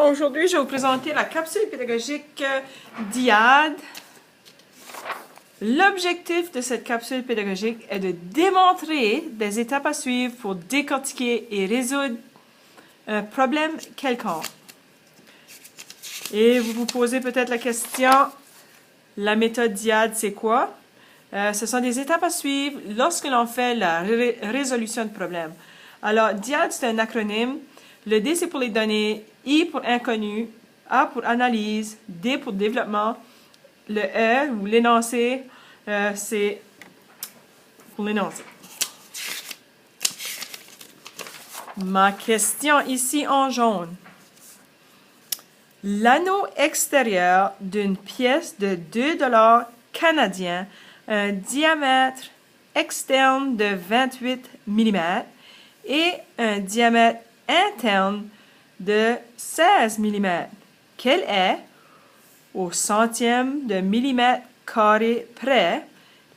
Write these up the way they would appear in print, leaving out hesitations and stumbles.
Aujourd'hui, je vais vous présenter la capsule pédagogique DIAD. L'objectif de cette capsule pédagogique est de démontrer des étapes à suivre pour décortiquer et résoudre un problème quelconque. Et vous vous posez peut-être la question, la méthode DIAD, c'est quoi? Ce sont des étapes à suivre lorsque l'on fait la résolution de problèmes. Alors, DIAD, c'est un acronyme. Le D, c'est pour les données, I pour inconnu, A pour analyse, D pour développement, le E, ou l'énoncé, c'est pour l'énoncé. Ma question ici en jaune. L'anneau extérieur d'une pièce de 2 $ canadiens, un diamètre externe de 28 mm et un diamètre interne de 16 mm. Quel est, au centième de millimètre carré près,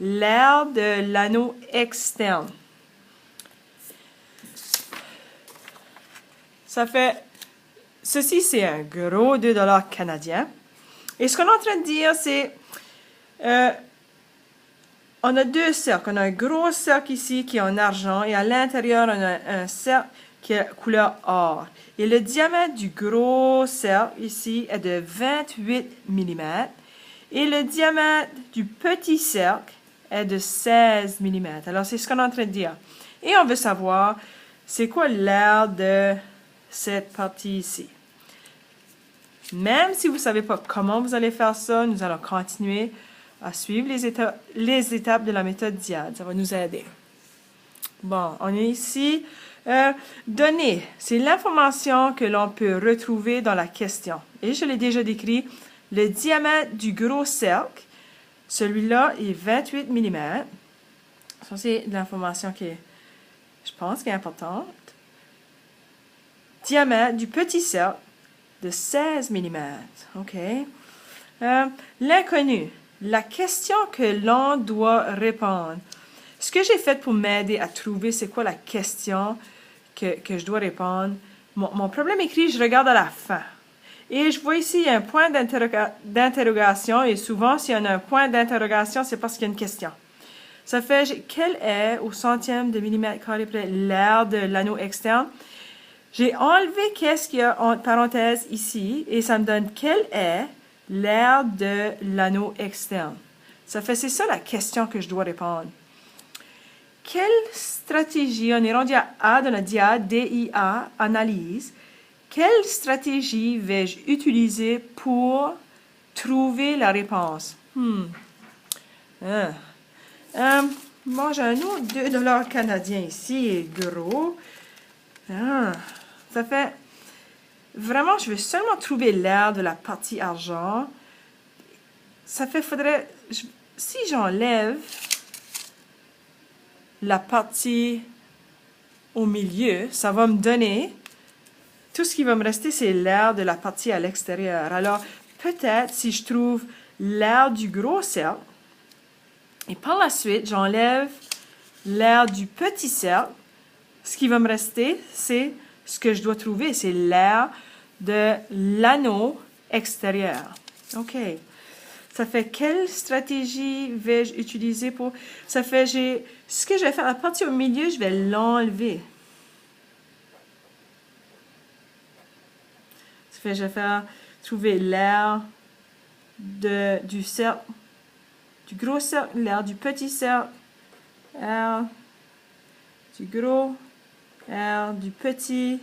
l'aire de l'anneau externe? Ceci, c'est un gros 2 $ canadien. Et ce qu'on est en train de dire, c'est on a deux cercles. On a un gros cercle ici qui est en argent et à l'intérieur, on a un cercle qui est couleur or. Et le diamètre du gros cercle ici est de 28 mm et le diamètre du petit cercle est de 16 mm. Alors, c'est ce qu'on est en train de dire. Et on veut savoir, c'est quoi l'aire de cette partie ici. Même si vous ne savez pas comment vous allez faire ça, nous allons continuer à suivre les étapes de la méthode DIAD. Ça va nous aider. Bon, on est ici. Données, c'est l'information que l'on peut retrouver dans la question. Et je l'ai déjà décrit. Le diamètre du gros cercle, celui-là est 28 mm. Ça, c'est l'information qui est, je pense, qui est importante. Diamètre du petit cercle de 16 mm. OK. L'inconnu. La question que l'on doit répondre. Ce que j'ai fait pour m'aider à trouver c'est quoi la question que je dois répondre. Mon problème écrit, je regarde à la fin. Et je vois ici un point d'interrogation. Et souvent, s'il y en a un point d'interrogation, c'est parce qu'il y a une question. Ça fait, quel est, au centième de millimètre carré près, l'aire de l'anneau externe? J'ai enlevé qu'est-ce qu'il y a entre parenthèses ici. Et ça me donne quel est l'aire de l'anneau externe. Ça fait, c'est ça la question que je dois répondre. Quelle stratégie, on est rendu à A dans la DIAD, D-I-A, analyse. Quelle stratégie vais-je utiliser pour trouver la réponse? Moi, j'ai un autre 2 $ canadien ici, il est gros. Ça fait... Vraiment, je vais seulement trouver l'aire de la partie argent. Ça fait, si j'enlève la partie au milieu, ça va me donner, tout ce qui va me rester, c'est l'aire de la partie à l'extérieur. Alors, peut-être si je trouve l'aire du gros cercle, et par la suite, j'enlève l'aire du petit cercle, ce qui va me rester, c'est ce que je dois trouver, c'est l'aire de l'anneau extérieur. OK. Ça fait quelle stratégie vais-je utiliser pour... Ça fait, ce que je vais faire, la partie au milieu, je vais l'enlever. Ça fait, je vais trouver l'aire du cercle, du gros cercle, l'aire du petit cercle, l'aire du gros, l'aire du petit.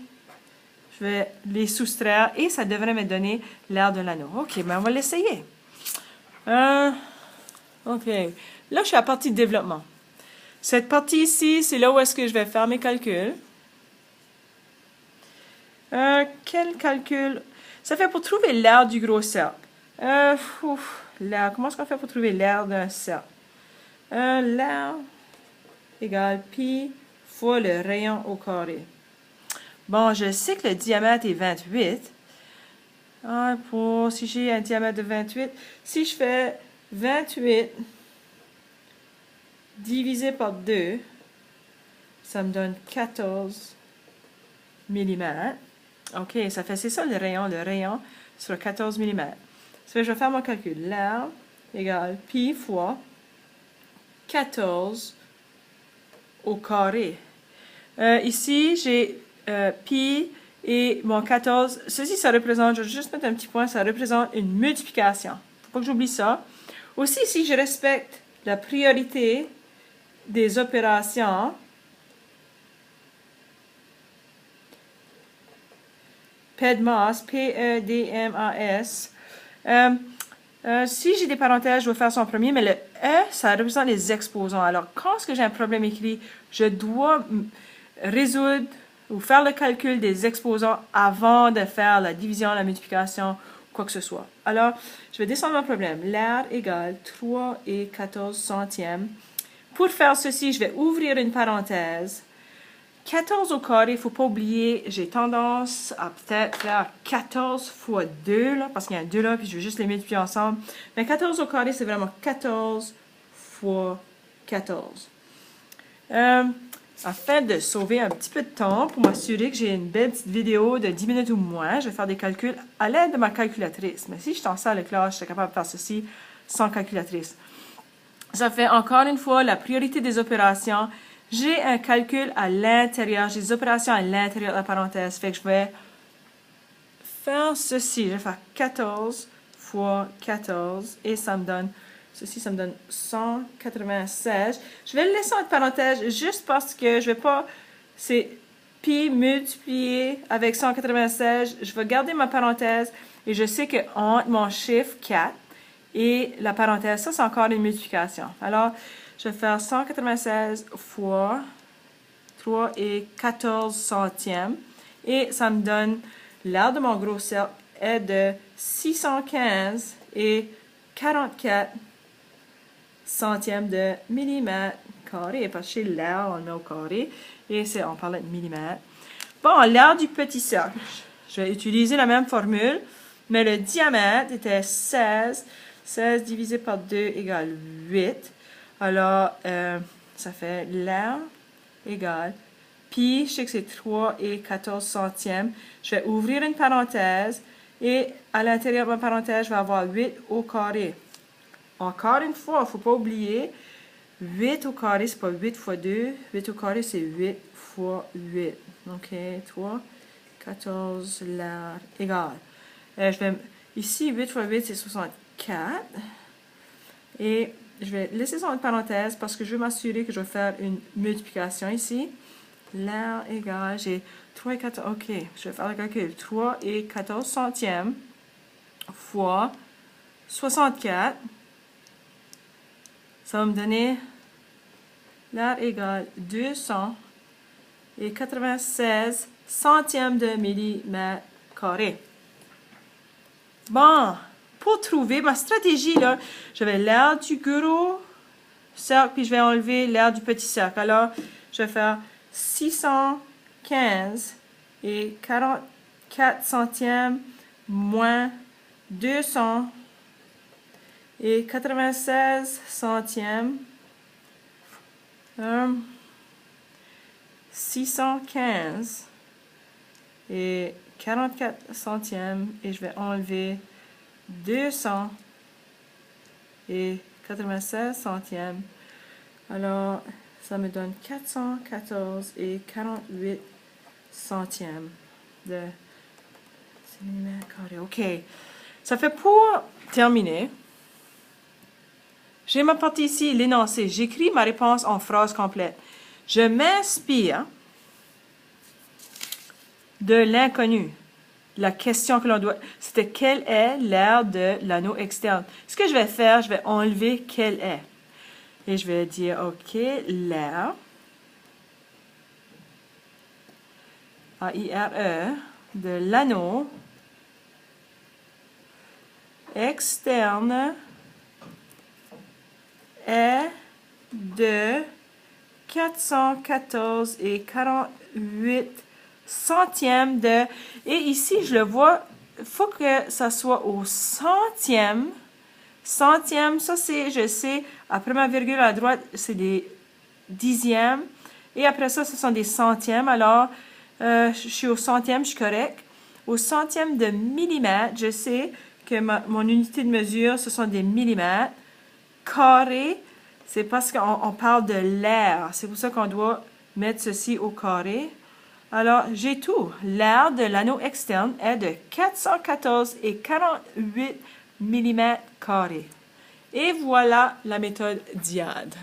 Je vais les soustraire et ça devrait me donner l'aire de l'anneau. OK, mais on va l'essayer. OK. Là, je suis à la partie de développement. Cette partie ici, c'est là où est-ce que je vais faire mes calculs. Quel calcul? Ça fait pour trouver l'aire du gros cercle. L'aire. Comment est-ce qu'on fait pour trouver l'aire d'un cercle? L'aire égale pi fois le rayon au carré. Bon, je sais que le diamètre est 28. Si j'ai un diamètre de 28, si je fais 28 divisé par 2, ça me donne 14 mm. OK, ça fait, c'est ça le rayon. Le rayon sur 14 mm. Ça fait, je vais faire mon calcul. L'air égale pi fois 14 au carré. Ici, j'ai pi et mon 14. Ceci, ça représente, je vais juste mettre un petit point, ça représente une multiplication. Faut pas que j'oublie ça. Aussi, si je respecte la priorité des opérations, PEDMAS, P-E-D-M-A-S, si j'ai des parenthèses, je vais faire son premier, mais le E, ça représente les exposants. Alors, quand est-ce que j'ai un problème écrit, je dois résoudre ou faire le calcul des exposants avant de faire la division, la multiplication, quoi que ce soit. Alors, je vais descendre mon problème. L'air égale 3 et 14 centièmes. Pour faire ceci, je vais ouvrir une parenthèse. 14 au carré, il ne faut pas oublier, j'ai tendance à peut-être faire 14 fois 2, là, parce qu'il y a un 2 là, puis je vais juste les multiplier ensemble. Mais 14 au carré, c'est vraiment 14 fois 14. Afin de sauver un petit peu de temps, pour m'assurer que j'ai une belle petite vidéo de 10 minutes ou moins, je vais faire des calculs à l'aide de ma calculatrice. Mais si je suis en salle de classe, je suis capable de faire ceci sans calculatrice. Ça fait encore une fois la priorité des opérations. J'ai un calcul à l'intérieur, j'ai des opérations à l'intérieur de la parenthèse. Fait que je vais faire ceci. Je vais faire 14 fois 14 et ça me donne, ceci, ça me donne 196. Je vais le laisser en parenthèse juste parce que je vais pas, c'est pi multiplié avec 196. Je vais garder ma parenthèse et je sais que entre mon chiffre 4 et la parenthèse, ça c'est encore une multiplication. Alors, je vais faire 196 fois 3 et 14 centièmes. Et ça me donne, l'aire de mon gros cercle est de 615 et 44 centièmes de millimètre carré. Parce que chez l'aire, on le met au carré. Et on parle de millimètre. Bon, l'aire du petit cercle. Je vais utiliser la même formule. Mais le diamètre était 16. 16 divisé par 2 égale 8. Alors, ça fait l'air égale pi, je sais que c'est 3 et 14 centièmes. Je vais ouvrir une parenthèse et à l'intérieur de ma parenthèse, je vais avoir 8 au carré. Encore une fois, il ne faut pas oublier, 8 au carré, c'est pas 8 fois 2. 8 au carré, c'est 8 fois 8. OK, 3, 14, l'air égale. Ici, 8 fois 8, c'est 64. Et je vais laisser ça en parenthèse parce que je veux m'assurer que je vais faire une multiplication ici. L'air égale, j'ai 3 et 14. OK, je vais faire le calcul. 3 et 14 centièmes fois 64. Ça va me donner l'air égale 200 et 96 centièmes de millimètre carré. Bon. Pour trouver ma stratégie, là, j'avais l'aire du gros cercle, puis je vais enlever l'aire du petit cercle. Alors, je vais faire 615 et 44 centièmes moins 200 et 96 centièmes. 615 et 44 centièmes. Et je vais enlever 200 et 96 centièmes. Alors, ça me donne 414 et 48 centièmes de millimètre carré. OK. Ça fait pour terminer. J'ai ma partie ici, l'énoncé. J'écris ma réponse en phrase complète. Je m'inspire de l'inconnu. La question que l'on doit, c'était quelle est l'aire de l'anneau externe. Ce que je vais faire, je vais enlever quelle est. Et je vais dire, OK, l'aire, A-I-R-E, de l'anneau externe est de 414 et 48 centièmes de... Et ici, je le vois, il faut que ça soit au centième. Centième, ça c'est, je sais, après ma virgule à droite, c'est des dixièmes. Et après ça, ce sont des centièmes. Alors, je suis au centième, je suis correct. au centième de millimètre. Je sais que mon unité de mesure, ce sont des millimètres. Carré, c'est parce qu'on parle de l'air. C'est pour ça qu'on doit mettre ceci au carré. Alors, j'ai tout. L'air de l'anneau externe est de 414,48 mm². Et voilà la méthode Diade.